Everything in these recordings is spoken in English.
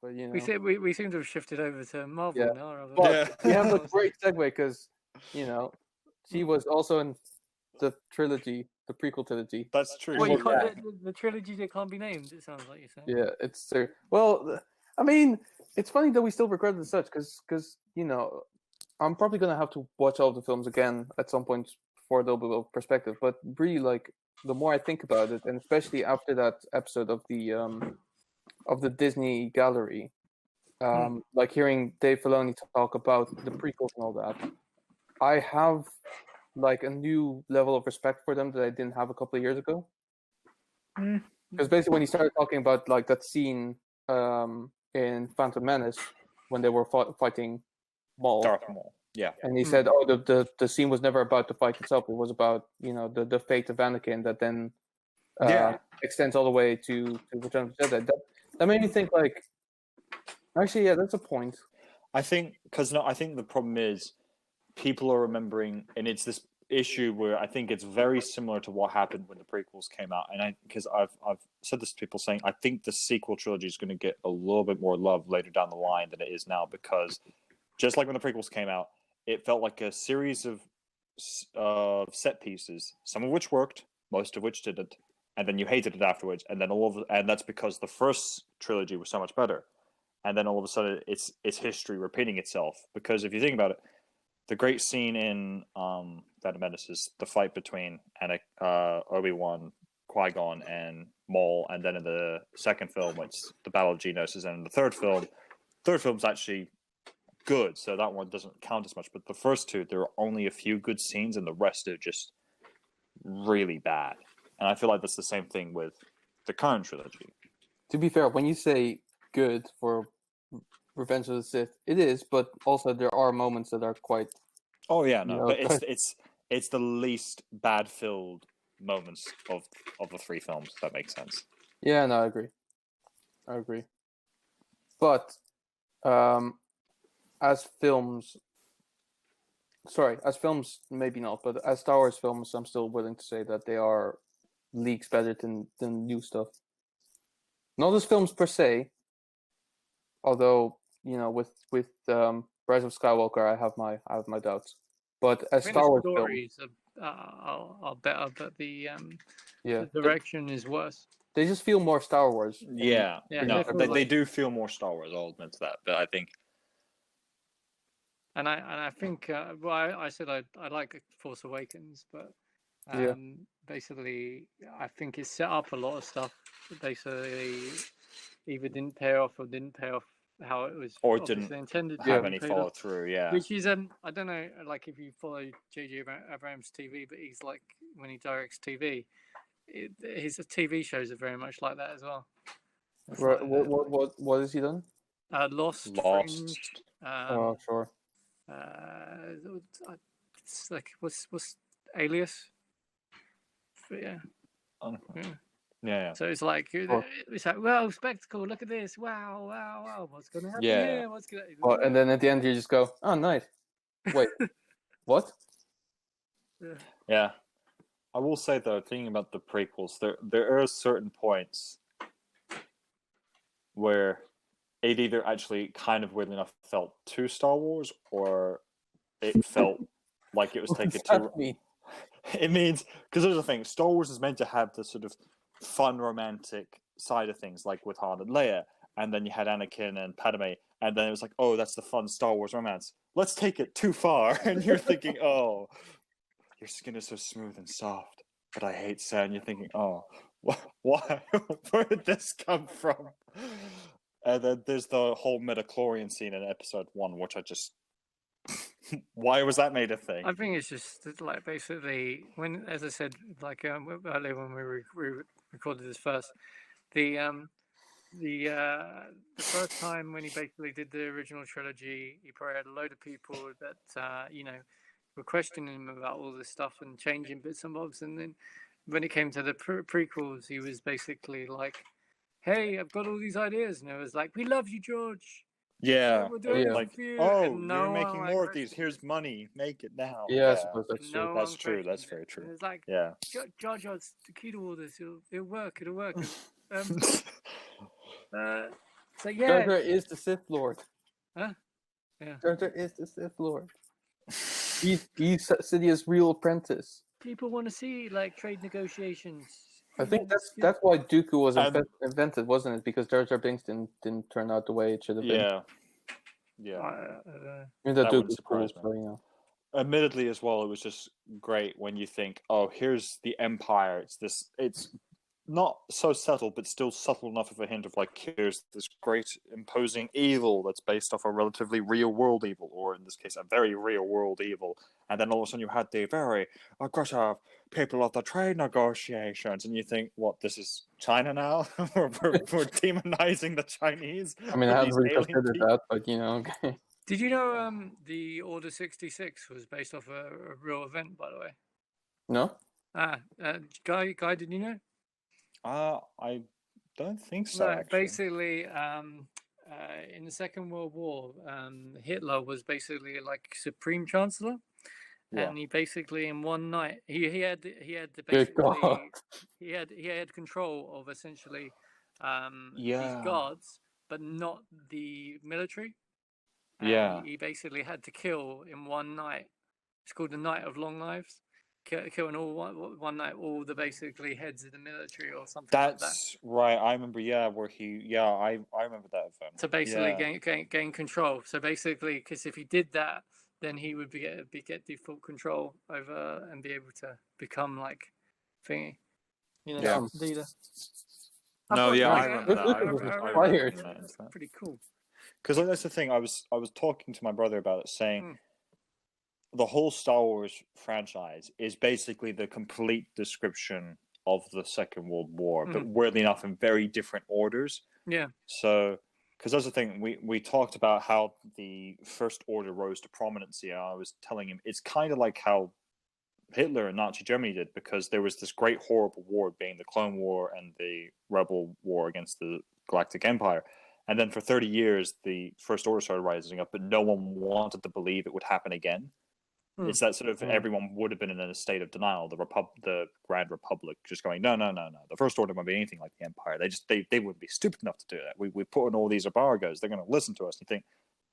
But you know, we seem to have shifted over to Marvel Yeah. now. Rather but than we have a Star Wars. great segue because you know she was also in the trilogy, the prequel trilogy. That's true. Well, you Yeah. can't, the trilogy that can't be named. It sounds like you're saying. Yeah, it's true. Well, I mean, it's funny that we still regret it as such because you know I'm probably gonna have to watch all the films again at some point for a little bit of perspective. But really, like the more I think about it, and especially after that episode of the Disney Gallery, like hearing Dave Filoni talk about the prequels and all that, I have like a new level of respect for them that I didn't have a couple of years ago. Because basically, when he started talking about like that scene in Phantom Menace when they were fighting Maul, Darth Maul. Yeah. and he said, "Oh, the scene was never about the fight itself. It was about the fate of Anakin that then extends all the way to Return of the Jedi." That made me think like, actually, yeah, that's a point. I think I think the problem is people are remembering, and it's this issue where I think it's very similar to what happened when the prequels came out, and because I've said this to people saying I think the sequel trilogy is going to get a little bit more love later down the line than it is now, because just like when the prequels came out, it felt like a series of set pieces, some of which worked, most of which didn't, and then you hated it afterwards, and then and that's because the first trilogy was so much better, and then all of a sudden it's history repeating itself. Because if you think about it, the great scene in Phantom Menace is the fight between Obi-Wan, Qui-Gon, and Maul, and then in the second film, it's the Battle of Geonosis, and in the third film's actually good, so that one doesn't count as much. But the first two, there are only a few good scenes, and the rest are just really bad. And I feel like that's the same thing with the current trilogy. To be fair, when you say good for Revenge of the Sith, it is, but also there are moments that are quite. Oh yeah, no, You know, but it's the least bad filled moments of the three films. If that makes sense. Yeah, no, I agree. But as films, maybe not, but as Star Wars films, I'm still willing to say that they are leagues better than new stuff. Not as films per se, although you know, with Rise of Skywalker, I have my doubts. But as Star Wars stories are better, but the direction is worse. They just feel more Star Wars. Yeah, no, they like... do feel more Star Wars. I'll admit to that, but I think. And I think I said I like Force Awakens, but basically I think it set up a lot of stuff that basically either didn't pay off or didn't pay off how it was or didn't intended to have any follow through. Yeah, which is I don't know, like if you follow J.J. Abrams' TV, but he's like when he directs TV, his TV shows are very much like that as well. Right. What has he done? Lost. Fringe, oh, sure. It's like what's Alias? But yeah. So it's like wow, spectacle! Look at this! Wow! What's going to happen here? What's going? Well, and then at the end you just go, oh, nice. Wait, what? Yeah. I will say though, thinking about the prequels, there are certain points where it either actually kind of weirdly enough felt too Star Wars, or it felt like it was taken too. It means, because there's the thing, Star Wars is meant to have the sort of fun romantic side of things, like with Han and Leia, and then you had Anakin and Padme, and then it was like, oh, that's the fun Star Wars romance. Let's take it too far, and you're thinking, oh, your skin is so smooth and soft, but I hate sand. And you're thinking, oh, why? Where did this come from? And then there's the whole midichlorian scene in episode 1, which I just... Why was that made a thing? I think it's just like basically when, as I said, like earlier when we recorded this first, the first time when he basically did the original trilogy, he probably had a load of people that were questioning him about all this stuff and changing bits and bobs, and then when it came to the prequels, he was basically like, "Hey, I've got all these ideas," and it was like, "We love you, George." Yeah, we're doing it like, for you. oh, you're making more of these. Here's money. Make it now. Yeah, I suppose that's true. That's true. That's very true. It's like, yeah, Jar Jar's the key to all this. It'll work. It's like, Jar yeah. Jar is the Sith Lord. Huh? Yeah. Jar Jar is the Sith Lord. He's Sidious's real apprentice. People want to see like trade negotiations. I think It's that's why Dooku was And- invented, wasn't it? Because Jar Jar Binks didn't turn out the way it should have been. Yeah. I mean, that That Dooku wouldn't was cool, surprise me. so you know. Admittedly, as well, it was just great when you think, oh, here's the Empire. It's not so subtle, but still subtle enough of a hint of like, here's this great imposing evil that's based off a relatively real world evil, or in this case, a very real world evil. And then all of a sudden, you had the very aggressive people of the trade negotiations, and you think, what? This is China now? we're demonizing the Chinese. I mean, I with hadn't these really alien considered people. that, but you know, okay. Did you know the Order 66 was based off a real event, by the way? No? Guy, did you know? I don't think so. No, Actually, basically, in the Second World War, Hitler was basically like Supreme Chancellor, Yeah. and he basically in one night he had the Good God. basically he had control of essentially these Yeah. guards, but not the military. And Yeah. he basically had to kill in one night. It's called the Night of Long Lives. Killing all one night all the basically heads of the military or something like that. That's right. I remember. Yeah, where he. Yeah, I remember that event. To basically Yeah. gain control. So basically, because if he did that, then he would get the full control over and be able to become like thingy, you know, Yeah. leader. No, yeah, I Nice. remember that. Look, I it was remember inspired. that. Pretty cool. Because like, that's the thing. I was talking to my brother about it, saying the whole Star Wars franchise is basically the complete description of the Second World War, but weirdly enough, in very different orders. Yeah. So, because that's the thing, we talked about how the First Order rose to prominency, and I was telling him it's kind of like how Hitler and Nazi Germany did, because there was this great horrible war being the Clone War and the Rebel War against the Galactic Empire. And then for 30 years, the First Order started rising up, but no one wanted to believe it would happen again. It's that sort of everyone would have been in a state of denial. The Grand Republic just going, no. The First Order won't be anything like the Empire. They wouldn't be stupid enough to do that. We put in all these embargoes. They're going to listen to us. And you think,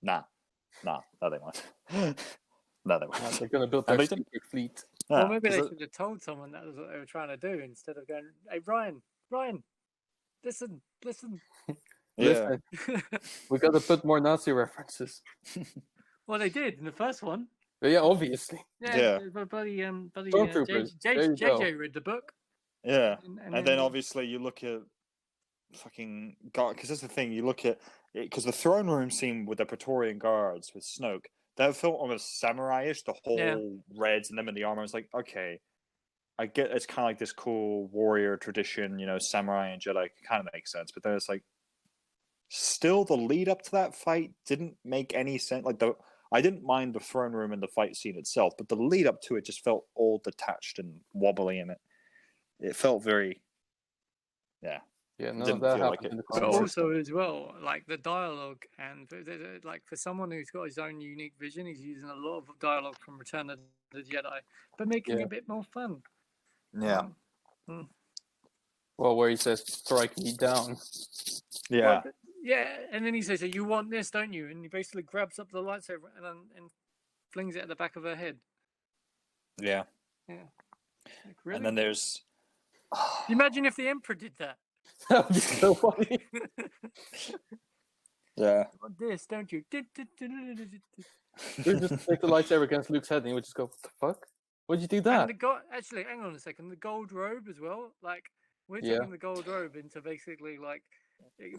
no, they won't. No, they won't. They're going to build their secret fleet. Well, maybe they should have told someone that was what they were trying to do instead of going, "Hey, Ryan, listen." Yeah. Listen, we got to put more Nazi references. Well, they did in the first one. But yeah, obviously. Yeah. Buddy, Stormtroopers. There you go. JJ read the book. Yeah. And then obviously you look at fucking God, because that's the thing. You look at because the throne room scene with the Praetorian guards with Snoke, that felt almost samurai-ish. The whole reds and them in the armor. It's like, okay, I get it's kind of like this cool warrior tradition, you know, samurai and Jedi. It kind of makes sense, but then it's like, still the lead up to that fight didn't make any sense. Like I didn't mind the throne room and the fight scene itself, but the lead up to it just felt all detached and wobbly, and it felt very, Yeah, none didn't of that feel happened like it. in the But Clone Wars. also as well, like the dialogue and like for someone who's got his own unique vision, he's using a lot of dialogue from Return of the Jedi, but making it a bit more fun. Yeah. Well, where he says, "Strike me down." Yeah. Well, yeah, and then he says, "You want this, don't you?" And he basically grabs up the lightsaber and flings it at the back of her head. Yeah. Yeah. Like, really? And then there's. Imagine if the Emperor did that. That would be so funny. Yeah. You want this, don't you? You would just take the lightsaber against Luke's head, and he would just go, "What the fuck? Why'd you do that?" And actually, hang on a second. The gold robe as well. Like we're taking the gold robe into basically like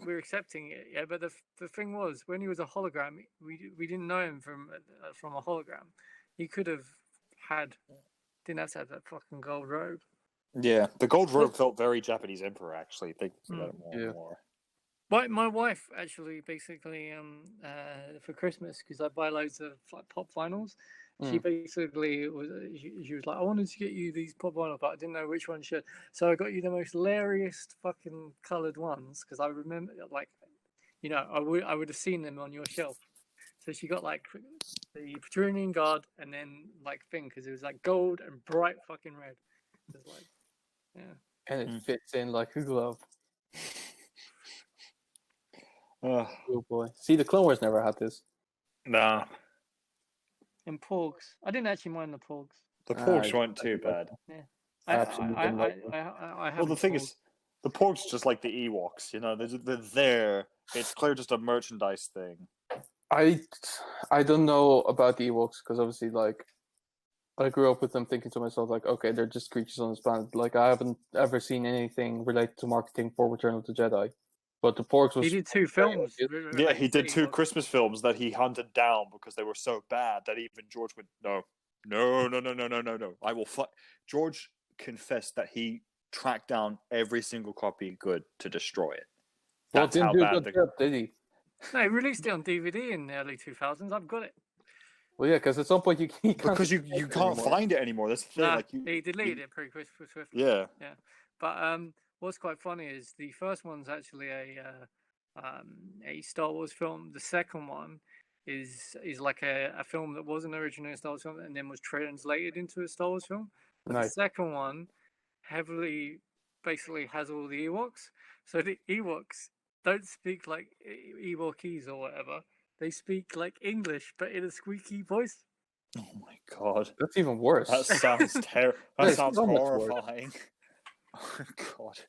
we're accepting it. Yeah, but the thing was when he was a hologram, we didn't know him from a hologram. He could have didn't have to have that fucking gold robe. Yeah, the gold robe felt very Japanese Emperor. Actually, think about it more and more. My wife actually basically for Christmas, because I buy loads of like pop vinyls. She basically she was like, I wanted to get you these pop vinyls, but I didn't know which one should. So I got you the most hilarious fucking coloured ones, because I remember, like, you know, I would have seen them on your shelf. So she got like the Praetorian Guard and then like thing, because it was like gold and bright fucking red. It was like, yeah. And it fits in like a glove. Oh, boy. See, the Clone Wars never had this. nah, And Porgs. I didn't actually mind the Porgs. the Ah, porgs I- weren't too I- bad. I Absolutely I I, not. I Well, the haven't thing Porg. is, the porgs just like the Ewoks. You know, they're there. It's clear just a merchandise thing. I don't know about the Ewoks because obviously, like, I grew up with them thinking to myself, like, okay, they're just creatures on this planet. Like, I haven't ever seen anything related to marketing for Return of the Jedi. But the Porgs was He did 2 films. Yeah, he did related to 2 Ewoks. Christmas films that he hunted down because they were so bad that even George went, no. I will fight. George confessed that he tracked down every single copy he could to destroy it. Well, That's didn't how do a bad good job, did he? No, he released it on DVD in the early 2000s. I've got it. Well, yeah, because at some point you can't because you can't anymore. find it anymore. That's the thing. Nah, Like he deleted it pretty swiftly. Yeah. But what's quite funny is the first one's actually a Star Wars film. The second one is like a film that wasn't originally a Star Wars film and then was translated into a Star Wars film. But the Nice. second one heavily basically has all the Ewoks. So the Ewoks don't speak like Ewokese or whatever. They speak like English, but in a squeaky voice. Oh my god. That's even worse. That sounds terrible. Yeah, That it's sounds so much worse. horrifying. Oh god.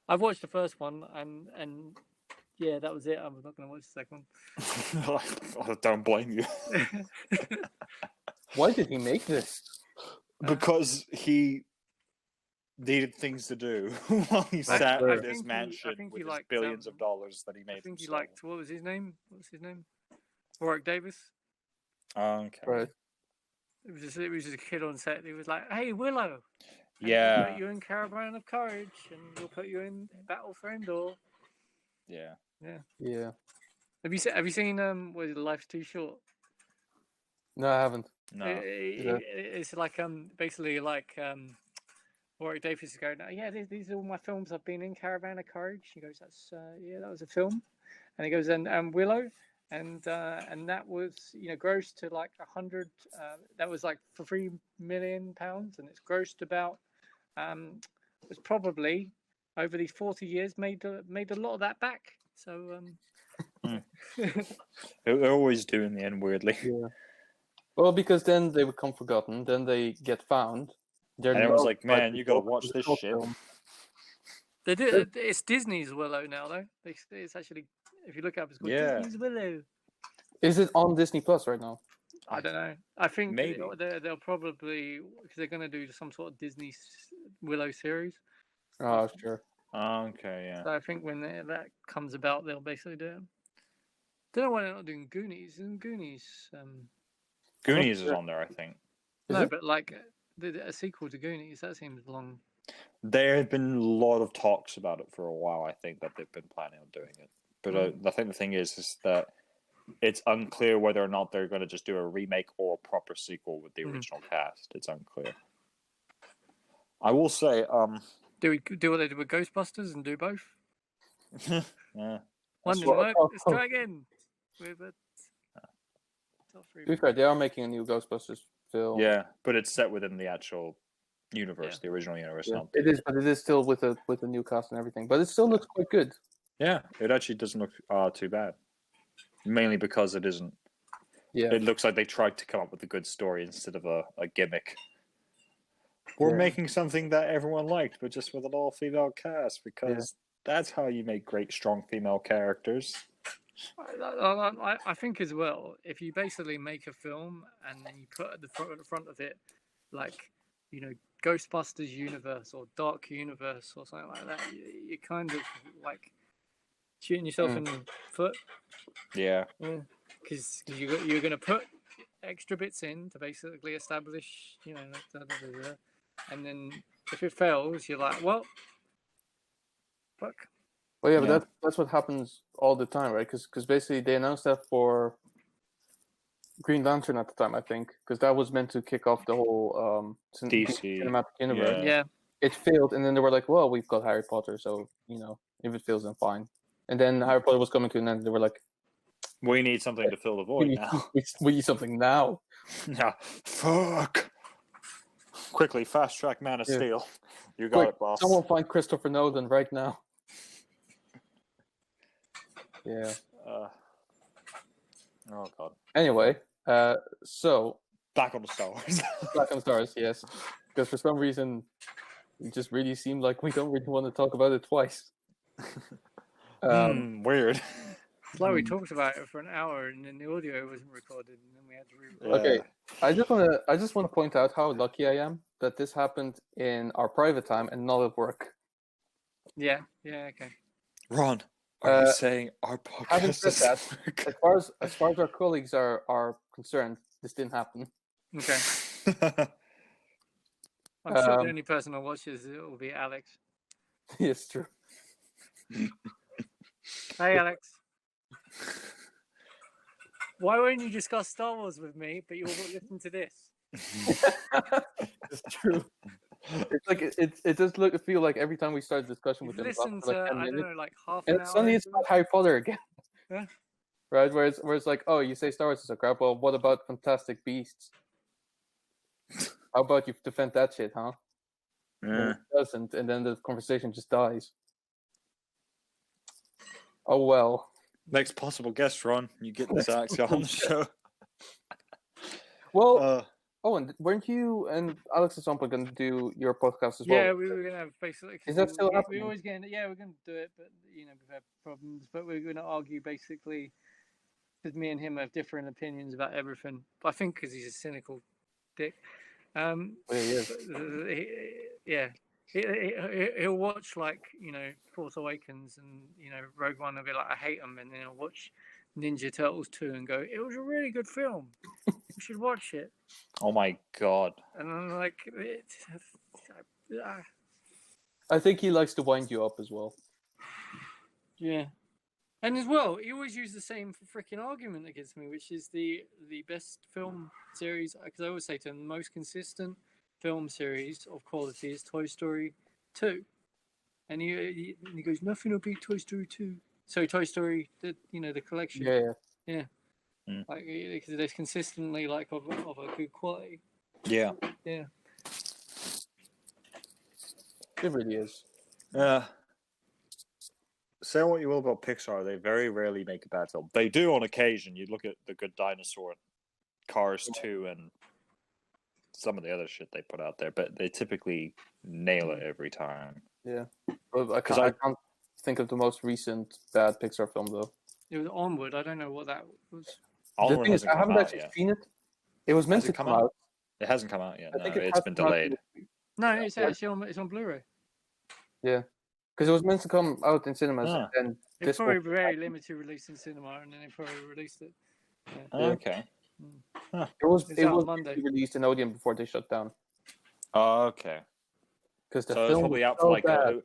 I've watched the first one and yeah, that was it. I'm not going to watch the second I don't blame you. one. Why did he make this? Because he needed things to do while he sat I in his think mansion he with his liked, billions of dollars that he made. I think he himself. liked, what was his name? What's his name? Warwick Davis. Okay. Right. It was just a kid on set. He was like, "Hey, Willow, and we'll Yeah. put you in Caravan of Courage, and we'll put you in Battle for Endor." Yeah. Yeah. Have you seen what is it, Life's Too Short? No, I haven't. No. It's like basically like Warwick Davis is going, "Oh, yeah, these are all my films I've been in. Caravan of Courage." He goes, "That's yeah, that was a film," and he goes, "And Willow." And that was grossed to like 100. That was like for £3 million, and it's grossed about was probably over these 40 years made a lot of that back. So They're always doing the end weirdly. Yeah. Well, because then they become forgotten. Then they get found. They're And everyone's loved like, by "Man, you gotta people. watch It's a this short shit." film. they do. It's Disney's Willow now, though. It's actually, if you look up, it's called Yeah. Disney's Willow. Is it on Disney Plus right now? I don't know. I think Maybe. they'll probably, because they're going to do some sort of Disney Willow series. Oh, sure. Okay, yeah. So I think when that comes about, they'll basically do it. Don't know why they're not doing Goonies. Isn't Goonies? Goonies is on there, I think. Is No, it? but like a sequel to Goonies, that seems long. There have been a lot of talks about it for a while. I think that they've been planning on doing it, but I think the thing is that it's unclear whether or not they're going to just do a remake or a proper sequel with the original cast. It's unclear. I will say, Do we do what they did with Ghostbusters and do both? yeah. One didn't work. Let's try again. With a soft To be reboot. fair, they are making a new Ghostbusters film. Yeah, but it's set within the actual universe, Yeah. the original universe. Yeah, Not it is, but it is still with a new cast and everything. But it still looks quite good. Yeah, it actually doesn't look too bad. Mainly because it isn't. Yeah. It looks like they tried to come up with a good story instead of a gimmick. We're Yeah. making something that everyone liked, but just with an all-female cast, because that's how you make great, strong female characters. I think as well, if you basically make a film and then you put at the front of it, like, Ghostbusters universe or Dark Universe or something like that, you're kind of like shooting yourself in the foot. Yeah. Because you're going to put extra bits in to basically establish, and then if it fails, you're like, well, fuck. Well, yeah, but Yeah. that's what happens all the time, right? Because basically they announced that for Green Lantern at the time, I think, because that was meant to kick off the whole DC. cinematic universe. Yeah. Yeah. It failed, and then they were like, "Well, we've got Harry Potter, so if it fails, then fine." And then Harry Potter was coming to an end. They were like, We need something to fill the "We void need, now. we need something now." Yeah. Fuck. Quickly, fast track Man of Yeah. Steel. You got Quick, it, boss. someone find Christopher Nolan right now. Yeah. Oh god. Anyway, so Back on the Star Wars. back on stars, yes, because for some reason it just really seemed like we don't really want to talk about it twice. Weird. It's like we talked about it for an hour and then the audio wasn't recorded and then we had to re-record. Okay, I just want to point out how lucky I am that this happened in our private time and not at work. Yeah, okay. Ron, are you saying our Having podcast said doesn't that, work? as far as our colleagues are concerned, this didn't happen. Okay. I'm sure the only person who watches it will be Alex. It's true. Hey, Alex. Why won't you discuss Star Wars with me, but you will listen to this? It's true. It's like it does feel like every time we start a discussion with them, Listen for like to 10 I minutes, don't know, like half and an hour. suddenly it's about Harry Potter again. Yeah. Right, where it's like, oh, you say Star Wars is a crap. Well, what about Fantastic Beasts? How about you defend that shit, huh? Yeah. It doesn't, and then the conversation just dies. Oh well. Next possible guest, Ron. You get this actually on the show. Well, Owen, weren't you and Alex at some point going to do your podcast as well? Yeah, we were going to have basically. Is that still happening? We always we're going to do it, but we've had problems. But we're going to argue basically because me and him have different opinions about everything. But I think because he's a cynical dick. He'll watch like Force Awakens and Rogue One and be like, I hate them, and then he'll watch Ninja Turtles 2 and go, it was a really good film. You should watch it. Oh my god. And I'm like, I think he likes to wind you up as well. yeah. And as well, he always uses the same freaking argument against me, which is the best film series. Because I always say to him, the most consistent film series of quality is Toy Story 2. And he goes, nothing will beat Toy Story 2. So Toy Story, the collection. Yeah. Like because they're consistently like of a good quality. Yeah. Yeah. It really is. Say what you will about Pixar, they very rarely make a bad film. They do on occasion. You look at The Good Dinosaur, Cars 2, and some of the other shit they put out there, but they typically nail it every time. Yeah. But I can't think of the most recent bad Pixar film, though. It was Onward. I don't know what that was. The thing is, I haven't actually seen it. It was meant to come out. It hasn't come out yet. I think it's been delayed. No, it's actually on Blu-ray. Yeah. Because it was meant to come out in cinemas, and it's probably very limited release in cinema, and then they probably released it. Yeah. Okay. Huh. It was Monday. released in Odeon before they shut down. Oh, okay. Because the film was probably out so for like bad.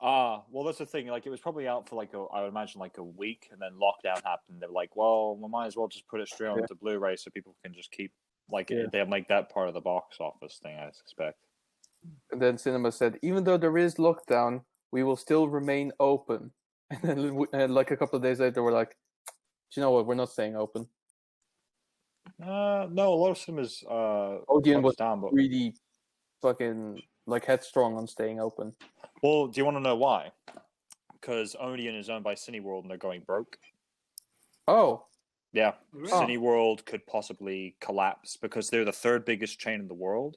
well, that's the thing. Like, it was probably out for I would imagine like a week, and then lockdown happened. They're like, well, we might as well just put it straight onto Blu-ray so people can just keep they'll make that part of the box office thing, I suspect. And then cinema said, even though there is lockdown, we will still remain open. And then like a couple of days later, we're like, do you know what? We're not staying open. No, a lot of cinemas Odeon was down, but really fucking like headstrong on staying open. Well, do you want to know why? Because Odeon is owned by Cineworld and they're going broke. Oh. Yeah. Really? Cineworld could possibly collapse because they're the third biggest chain in the world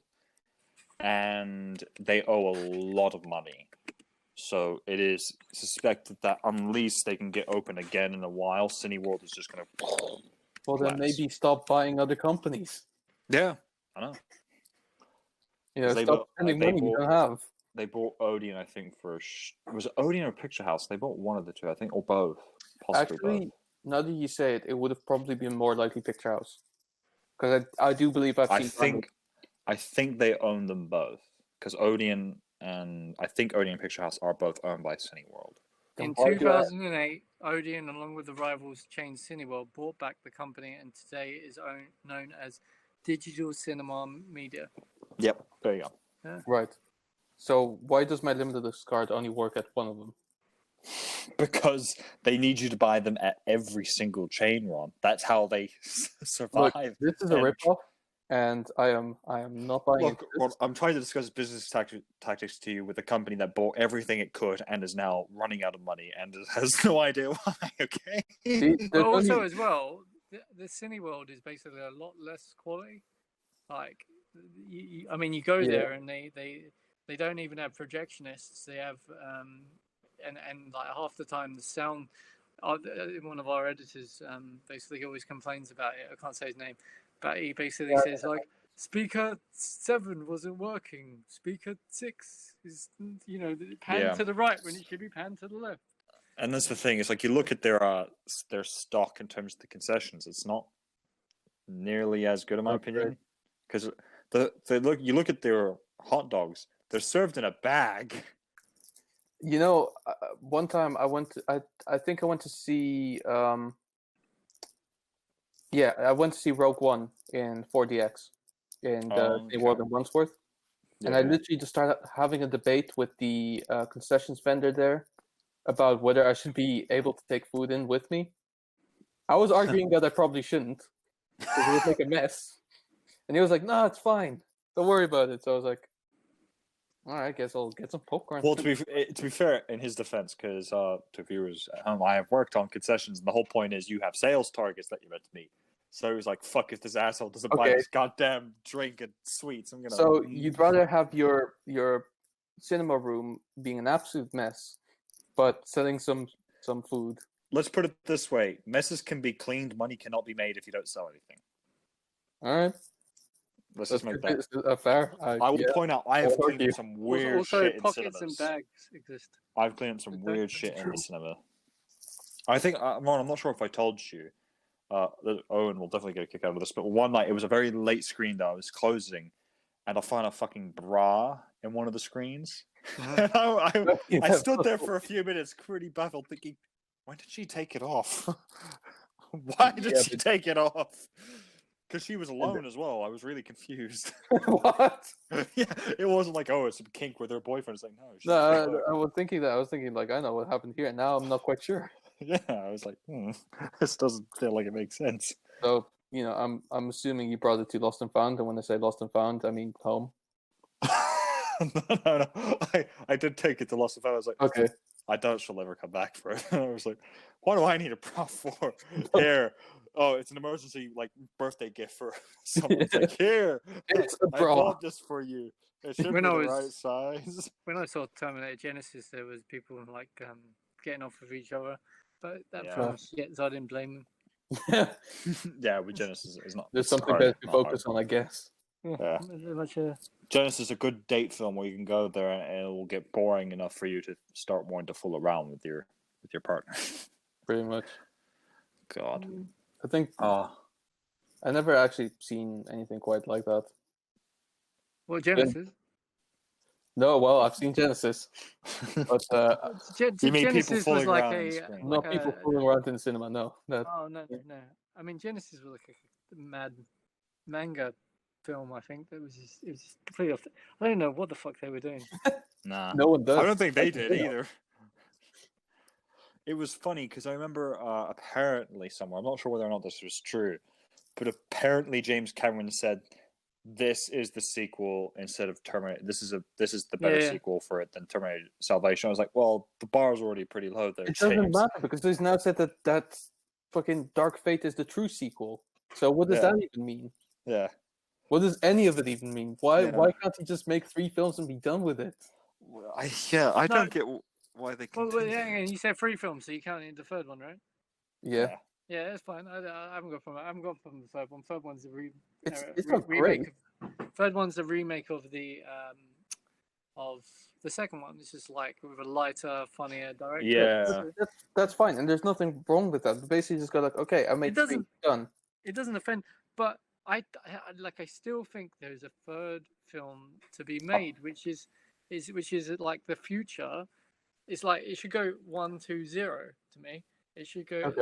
and they owe a lot of money. So it is suspected that unless they can get open again in a while, Cineworld is just going to Well, then maybe stop buying other companies. Yeah, I know. Stop spending money you don't have. They bought Odeon, I think, was it Odeon or Picture House? They bought one of the two, I think, or both. Possibly Actually, both. now that you say it, it would have probably been more likely Picture House. Because I do believe I've seen... I think they own them both. Because Odeon and Picture House are both owned by Cineworld. In 2008, Odeon, along with the rivals chain Cineworld, bought back the company and today is known as Digital Cinema Media. Yep, there you go. Yeah. Right. So why does my limited card only work at one of them? Because they need you to buy them at every single chain, Ron. That's how they survive. Look, this is a ripoff. and I am not buying Look, into this. I'm trying to discuss business tactics to you with a company that bought everything it could and is now running out of money and has no idea why. Okay. See, But there's also only- as well, the Cineworld is basically a lot less quality. Like, I mean, you go Yeah. there and they don't even have projectionists. They have and like half the time the sound. One of our editors basically always complains about it. I can't say his name, but he basically says like, speaker 7 wasn't working. Speaker 6 is panned to the right when it should be panned to the left. And that's the thing. It's like you look at their stock in terms of the concessions. It's not nearly as good, in my opinion, because you look at their hot dogs. They're served in a bag. You know, one time I went to, I think I went to see I went to see Rogue One in 4DX in the World in Wandsworth, and I literally just started having a debate with the concessions vendor there about whether I should be able to take food in with me. I was arguing that I probably shouldn't because it would make a mess, and he was like, "No, it's fine. Don't worry about it." So I was like, "All right, I guess I'll get some popcorn." Well, to be fair, in his defense, because to viewers at home, I have worked on concessions, and the whole point is you have sales targets that you're meant to meet. So he was like, "Fuck, if this asshole doesn't buy this goddamn drink and sweets, I'm gonna." So you'd rather have your cinema room being an absolute mess, but selling some food. Let's put it this way: messes can be cleaned. Money cannot be made if you don't sell anything. All right. Let's just make that fair. I will point out I have cleaned up some weird shit in pockets cinemas. and bags exist. I've cleaned up some weird shit in the cinema. I think, Ron, I'm not sure if I told you. Owen will definitely get a kick out of this. But one night, it was a very late screen that I was closing, and I found a fucking bra in one of the screens. And I stood there for a few minutes, pretty baffled, thinking, "Why did she take it off? Why did she take it off?" Because she was alone as well. I was really confused. What? Yeah, it wasn't like, oh, it's a kink with her boyfriend. It's like, no. I was thinking that. I was thinking, like, I know what happened here. Now I'm not quite sure. Yeah, I was like, this doesn't feel like it makes sense. So, I'm assuming you brought it to Lost and Found, and when I say Lost and Found, I mean home. No. I did take it to Lost and Found. I was like, okay. I doubt she'll ever come back for it. I was like, what do I need a bra for? Here. Oh, it's an emergency birthday gift for someone. It's like, here, it's a bra. I bought this for you. It should be the right size. When I saw Terminator Genesis, there was people getting off with each other, but that film was shit, so I didn't blame them. Yeah, with Genesis, it's not. There's something better to focus on, I guess. Yeah. Genesis is a good date film where you can go there and it will get boring enough for you to start wanting to fool around with your partner. Pretty much. God. I think I never actually seen anything quite like that. Well, Genesis? No, well, I've seen Genesis. But you mean Genesis people was fooling like around not people fooling around in the cinema, no. Oh, no. I mean, Genesis was like a mad manga film, I think. It was just completely off. I don't know what the fuck they were doing. Nah. No one does. I don't think they did either. It was funny because I remember apparently somewhere, I'm not sure whether or not this was true, but apparently James Cameron said this is the sequel instead of Terminator. This is the better sequel for it than Terminator Salvation. I was like, well, the bar's already pretty low there. It doesn't matter because he's now said that fucking Dark Fate is the true sequel. So what does that even mean? Yeah. What does any of it even mean? Why can't he just make 3 films and be done with it? I don't get why they continue. Well, you said 3 films, so you counted the third one, right? Yeah. Yeah, it's fine. I haven't gone from the third one. Third one's it's not great. Third one's a remake of the second one. It's just like with a lighter, funnier director. Yeah, that's fine, and there's nothing wrong with that. But basically, just go like, okay, I made 3, done. It doesn't offend, but I still think there's a third film to be made, which is like the future. It's like it should go 1, 2, 0 to me. It should go,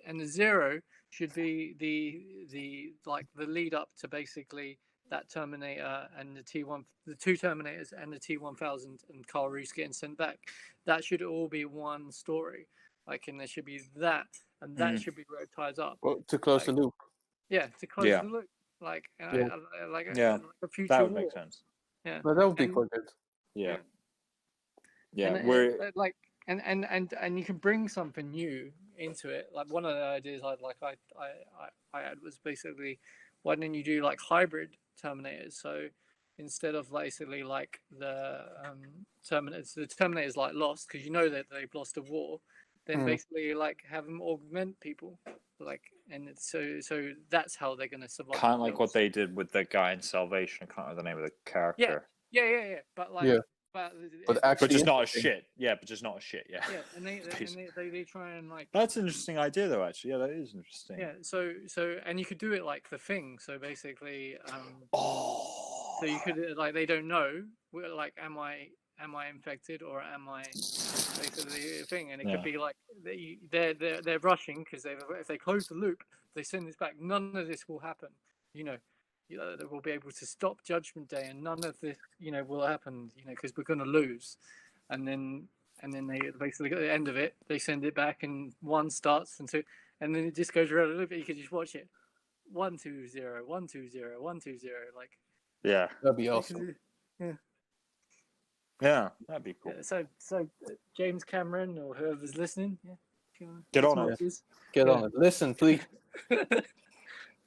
and the 0 should be the lead up to basically that Terminator and the T1, the 2 Terminators and the T1000 and Carl Reese getting sent back. That should all be one story. And there should be that, and that should be where it ties up. Well, to close the loop. Yeah, to close the loop. like Yeah. like Yeah, like a future that would war. make sense. Yeah, But that would be and, quite good. Yeah, and we're like and you can bring something new into it. Like one of the ideas I had was basically, why didn't you do like hybrid Terminators? So instead of basically like the Terminators like lost because you know that they've lost a war, then basically like have them augment people, like, and so that's how they're gonna survive. kind of like what they did with the guy in Salvation. I can't remember the name of the character. Yeah. But like, Yeah. but But But actually, just not a interesting. shit. Yeah, but just not a shit. Yeah. yeah, and they try and like. That's an interesting idea, though. Actually, yeah, that is interesting. Yeah, so and you could do it like the Thing. So basically, Oh. so you could like they don't know, like, am I infected or am I basically a thing? And it could be like they're rushing because if they close the loop, they send this back. None of this will happen. They will be able to stop Judgment Day, and none of this will happen. Because we're going to lose, and then they basically at the end of it they send it back, and one starts and two. And then it just goes around a little bit. You can just watch it. 1-2-0, 1-2-0, 1-2-0. Like, Yeah. That'd be awesome. Yeah, that'd be cool. So James Cameron or whoever's listening, Get on it. Get on it. Listen, please.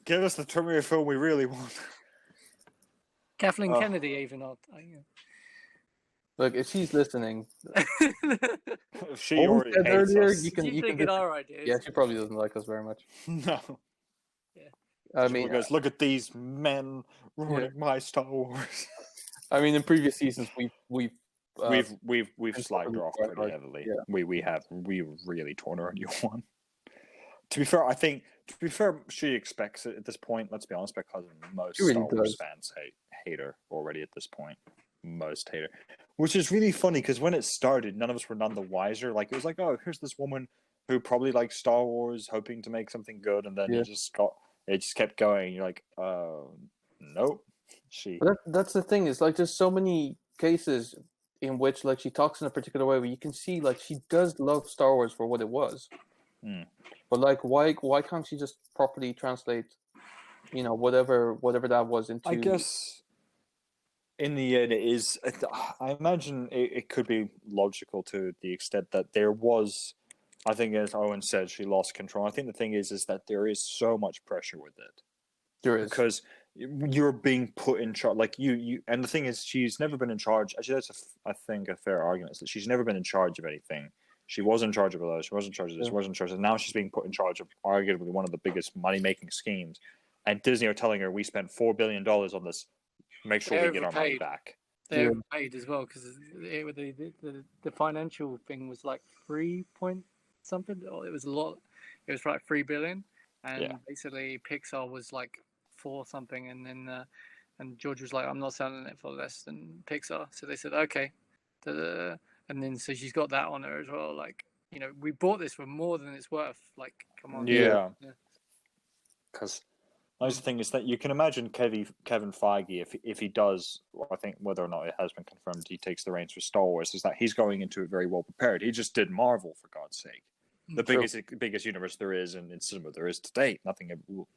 Give us the Terminator film we really want. Kathleen Kennedy, even not. Look, if she's listening, She what we already said hates earlier, us. you can take our ideas. Yeah, she probably doesn't like us very much. No. I She mean, goes, look at these men ruining my Star Wars. I mean, in previous seasons, we've We've slacked her off quite pretty hard. heavily. Yeah. We really torn her a new one. To be fair, she expects it at this point. Let's be honest, because most She really Star Wars does. fans hate her already at this point. Most hate her, which is really funny because when it started, none of us were none the wiser. Like it was like, oh, here's this woman who probably likes Star Wars, hoping to make something good, and then it just kept going. You're like, nope. That's the thing. Is like there's so many cases in which like she talks in a particular way where you can see like she does love Star Wars for what it was. But like, why can't she just properly translate, whatever that was into? I guess in the end, it is. I imagine it could be logical to the extent that there was. I think, as Owen said, she lost control. I think the thing is that there is so much pressure with it. There is, because you're being put in charge. Like you, and the thing is, she's never been in charge. Actually, that's I think a fair argument. Is that she's never been in charge of anything. She was in charge of those. She was in charge of this. She was in charge of. Now she's being put in charge of arguably one of the biggest money-making schemes. And Disney are telling her, "We spent $4 billion on this. Make sure we get our money back." They overpaid as well because the financial thing was like 3 point something. Oh, it was a lot. It was like 3 billion, and basically Pixar was like 4 something, and then and George was like, "I'm not selling it for less than Pixar." So they said, "Okay," and then so she's got that on her as well. Like, we bought this for more than it's worth. Like, come on. Yeah. Because the thing is that you can imagine Kevin Feige, if he does, I think whether or not it has been confirmed, he takes the reins for Star Wars, is that he's going into it very well prepared. He just did Marvel, for God's sake. The biggest universe there is in cinema there is to date. Nothing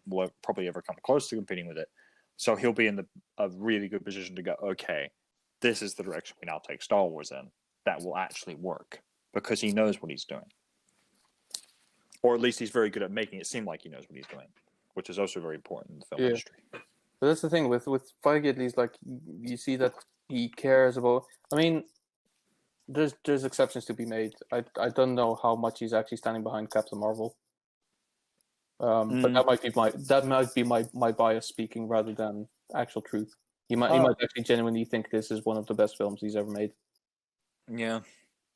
will probably ever come close to competing with it. So he'll be in a really good position to go, okay, this is the direction we now take Star Wars in. That will actually work because he knows what he's doing. Or at least he's very good at making it seem like he knows what he's doing, which is also very important in the film industry. But that's the thing with Feige, at least, like you see that he cares about. I mean, there's exceptions to be made. I don't know how much he's actually standing behind Captain Marvel. But that might be my bias speaking rather than actual truth. He might actually genuinely think this is one of the best films he's ever made. Yeah,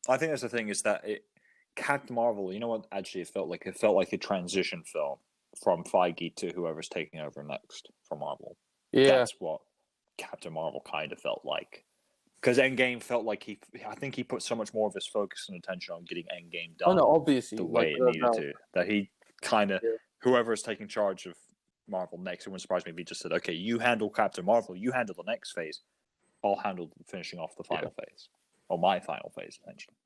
I think that's the thing is that Captain Marvel. You know what? Actually, it felt like a transition film from Feige to whoever's taking over next from Marvel. Yeah, that's what Captain Marvel kind of felt like. Because Endgame felt like I think he put so much more of his focus and attention on getting Endgame done. Oh no, obviously the way it needed to. That he kind of whoever is taking charge of Marvel next, it wouldn't surprise me if he just said, "Okay, you handle Captain Marvel, you handle the next phase. I'll handle finishing off the final phase, or my final phase, essentially."